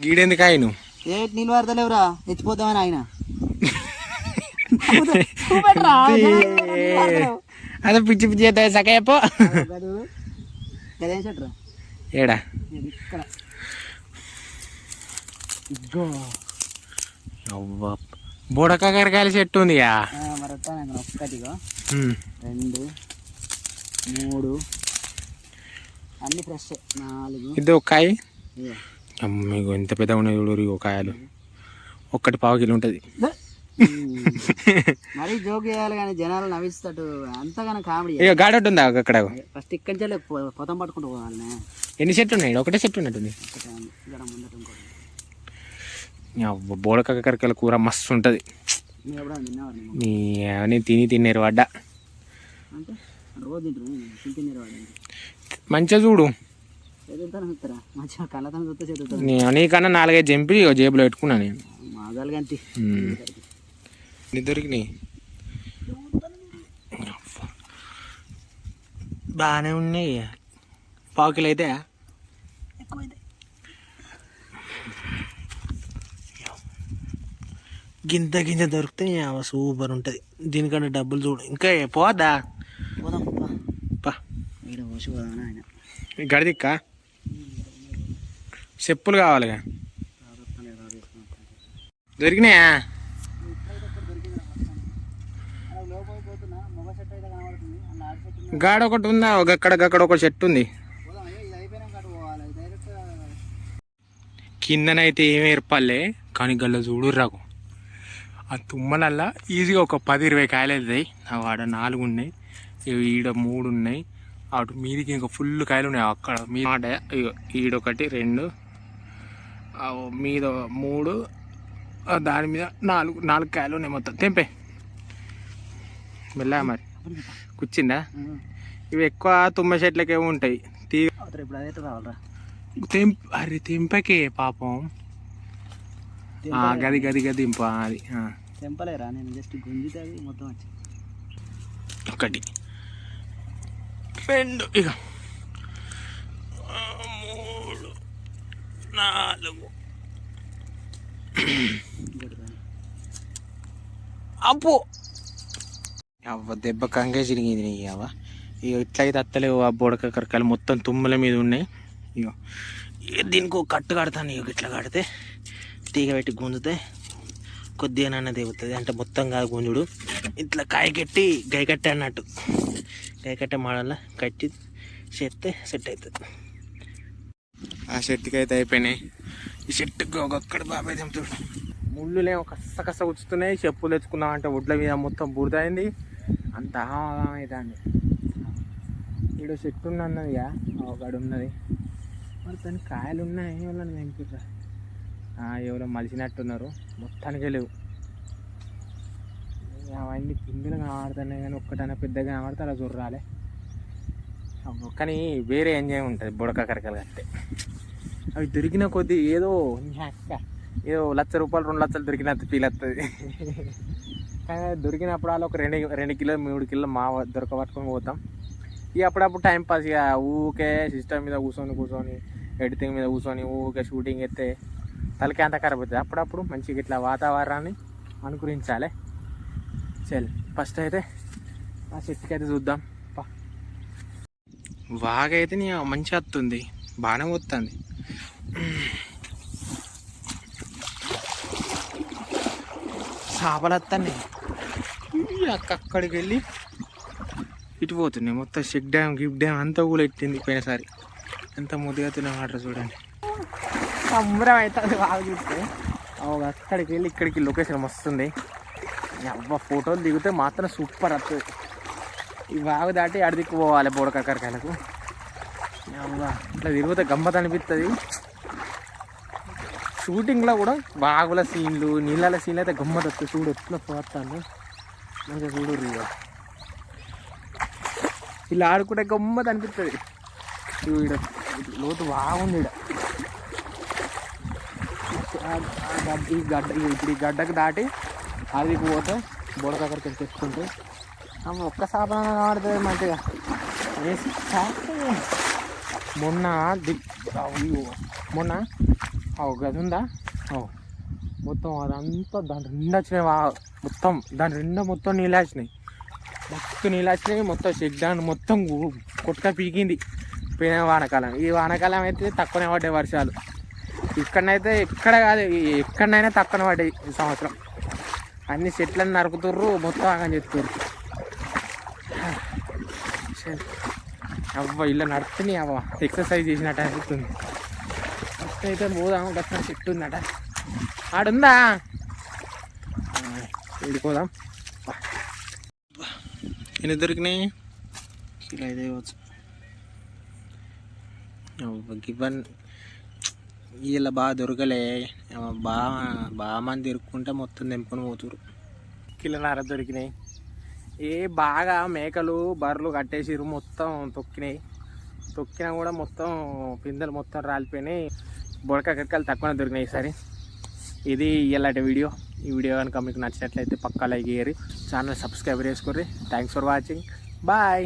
గీడెందుకు ఆయన ఏ నీళ్ళు పడతలేవురా ఎత్తిపోతామని ఆయన అదే పిచ్చి పిచ్చి అవుతుంది సకయపో గదేం చెట్రా ఏడా ఇక్కడ బుడకాకరకాయల చెట్టు ఉందిగా మరి ఒక్కటిగా 2 3 అన్ని ఫ్రెష్ 4 ఇది ఒక కాయ మీకు ఎంత పెద్ద ఉన్నాయి చూడు ఒక కాయలు ఒక్కటి పావు కిలో ఉంటుంది మరి జోక్ చేయాలి కానీ జనాలు నవ్విస్తట్టు అంతగానో కామెడీ ఇక గాడట్ ఉందా అక్కడ ఫస్ట్ ఇక్కడి నుంచి పొతం పట్టుకుంటూ పోవాలి ఎన్ని చెట్లు ఉన్నాయి ఒకటే చెట్టు ఉన్నట్టుంది ముందట ఇంకోటి బోడకాకరకాయల కూర మస్తు ఉంటుంది నేను తినేరు పడ్డా అంటే రోజు తింటారు మంచిగా చూడు మంచిగా కళ్ళతో చూస్తే చదువుతాను నీకన్నా 4-5 జంపి జేబులో పెట్టుకున్నా నేను మాదాలు గంటి దొరికినాయి బాగానే ఉన్నాయి పావు కిలో అయితే గింత గింజ దొరికితే సూపర్ ఉంటుంది దీనికన్నా డబ్బులు చూడు ఇంకా పోదా పోదాం పా ఇక్కడ పోసి పోదామని ఆయన గడిదిక్క చెప్పులు కావాలిగా దొరికినాయా గాడ ఒకటి ఉందా గక్కడ ఒక చెట్టు ఉంది కిందనైతే ఏమి ఏర్పడలే కానీ గల్ల చూడు రాకు ఆ తుమ్మలల్లా ఈజీగా ఒక 10-20 కాయలు అవుతాయి ఆడ 4 ఉన్నాయి ఈడ 3 ఉన్నాయి అటు మీదికి ఇంకా ఫుల్ కాయలు ఉన్నాయి అక్కడ మీద ఈడొకటి 2 మీద 3 దాని మీద 4 కాయలు ఉన్నాయి మొత్తం తెంపే మెల్లగా మరి కూర్చిందా ఇవి ఎక్కువ తుమ్మ చెట్లకే ఉంటాయి తీగ అరే తెంపకే పాపం గది దింప అది తెంపలేరా నేను జస్ట్ గుంజితే మొత్తం వచ్చి 1 2 ఇక 3 4 అప్పు అవ్వ దెబ్బ కంగే చిరిగింది నీ అవ్వ ఇక ఇట్లయితే అత్తలేవు ఆ బుడకాకరకాయలు మొత్తం తుమ్మల మీద ఉన్నాయి ఇక దీనికి ఒక కట్టు కడతాను ఇక ఇట్లా కడితే తీగ పెట్టి గుంజితే కొద్దిగానన్నా దిగుతుంది అంటే మొత్తం కాదు గుంజుడు ఇట్లా కాయకెట్టి గైకట్టే అన్నట్టు గైకట్టే మోడల్లో కట్టి చేస్తే సెట్ అవుతుంది ఆ చెట్టుకి అయితే అయిపోయినాయి ఈ చెట్టుకి ఒక్కొక్కటి బాబాయ్ తెంపుతాడు ముళ్ళులేమో కస్స కూర్చుతున్నాయి చెప్పులు తెచ్చుకుందాం అంటే ఒడ్ల మీద మొత్తం బురదైంది అంత అవుతుంది ఈడ చెట్టు ఉన్నదిగా ఒకడు ఉన్నది మరి దానికి కాయలు ఉన్నాయి ఎవరైనా తెంపుతా ఎవరో మలిసినట్టున్నారు మొత్తానికే లేవు అవన్నీ పిందులు కనబడుతున్నాయి కానీ ఒక్కటైనా పెద్దగా కనబడితే అలా చూడాలి కానీ వేరే ఎంజాయ్ ఉంటుంది బుడకాకరకాయలు కట్టే అవి దొరికిన కొద్దీ ఏదో 1,00,000 రూపాయలు 2 లక్షలు దొరికినంత ఫీల్ వస్తుంది కానీ దొరికినప్పుడు అలా ఒక 2 కిలో 3 కిలో మా దొరకబట్టుకొని పోతాం ఇక అప్పుడప్పుడు టైం పాస్ ఇక ఊకే సిస్టమ్ మీద కూర్చొని ఎడిటింగ్ మీద కూర్చొని ఊకే షూటింగ్ ఎత్తే తలకి అంత ఖరాబ్ అవుతుంది అప్పుడప్పుడు మంచిగా ఇట్లా వాతావరణాన్ని అనుకరించాలి చల్ ఫస్ట్ అయితే ఆ చెట్టుకి అయితే చూద్దాం వాగైతే నీ మంచిగా వస్తుంది బాగానే వస్తుంది చేపలు వస్తాయి అక్కడికి వెళ్ళి ఇటు పోతున్నాయి మొత్తం చెక్ డ్యామ్ గిఫ్ డ్యామ్ అంతా కూడా ఎట్టింది పోయినసారి ఎంత ముద్దుగా తిన్న వాటర్ చూడండి సంబరం అవుతుంది బాగా చూస్తే అక్కడికి వెళ్ళి ఇక్కడికి లొకేషన్ వస్తుంది అవ్వ ఫోటోలు దిగితే మాత్రం సూపర్ వస్తుంది ఈ బాగు దాటి అడిదిక్కు పోవాలి బుడకాకరకాయలకు అవ్వ ఇట్లా తిరిగితే గమ్మత్ అనిపిస్తుంది షూటింగ్లో కూడా బాగుల సీన్లు నీళ్ళ సీన్లు అయితే గమ్మత్ వస్తుంది చూడు ఎట్లా పోతాను మంచిగా చూడు ఇలా ఆడుకుంటే గమ్మత్ అనిపిస్తుంది ఈడ లోతు బాగుంది ఈ గడ్డ ఇప్పుడు ఈ గడ్డకు దాటి అది పోతే బుడకాకరకాయలు తెచ్చుకుంటే ఒక్క సాపన ఆడుతుంది మంచిగా మొన్న గది ఉందా మొత్తం అదంతా దాని నిండా వచ్చినాయి మొత్తం దాని నిండా మొత్తం నీళ్ళు వచ్చినాయి మస్తు నీళ్ళు వచ్చినాయి మొత్తం చెక్ డ్యామ్ మొత్తం కొట్టుక పీకింది పోయిన వానకాలం. ఈ వానకాలం అయితే తక్కువనే పడ్డాయి వర్షాలు. ఇక్కడనైతే ఎక్కడ కాదు ఎక్కడనైనా తక్కువనే పడ్డాయి ఈ సంవత్సరం. అన్ని చెట్లను నరుకుతుర్రు మొత్తం ఆగని చెప్తుర్రు. అవ్వ ఇలా నడుస్తుంది అవ్వ ఎక్సర్సైజ్ చేసినట్టు అనిపిస్తుంది. ఫస్ట్ అయితే పోదాం గట్టిన చెట్టు ఉందట ఆడుందా వెళ్ళిపోదాం. ఎన్ని దొరికినాయి ఇలా అయితే వచ్చు గివన్ వీళ్ళ బాగా దొరకలే బాగా మంది దొరుకుంటే మొత్తం తెంపుకొని పోతురు. కిలోన్నర దొరికినాయి. బాగా మేకలు బర్రెలు కట్టేసిరు మొత్తం తొక్కినా కూడా మొత్తం పిందెలు మొత్తం రాలిపోయినాయి. బొడక కక్కలు తక్కువ దొరికినాయి ఈసారి. ఇది ఇలాంటి వీడియో. ఈ వీడియో కనుక మీకు నచ్చినట్లయితే పక్కా లైక్ చేయరు, ఛానల్ సబ్స్క్రైబ్ చేసుకోర్రి. Thanks for watching. బాయ్.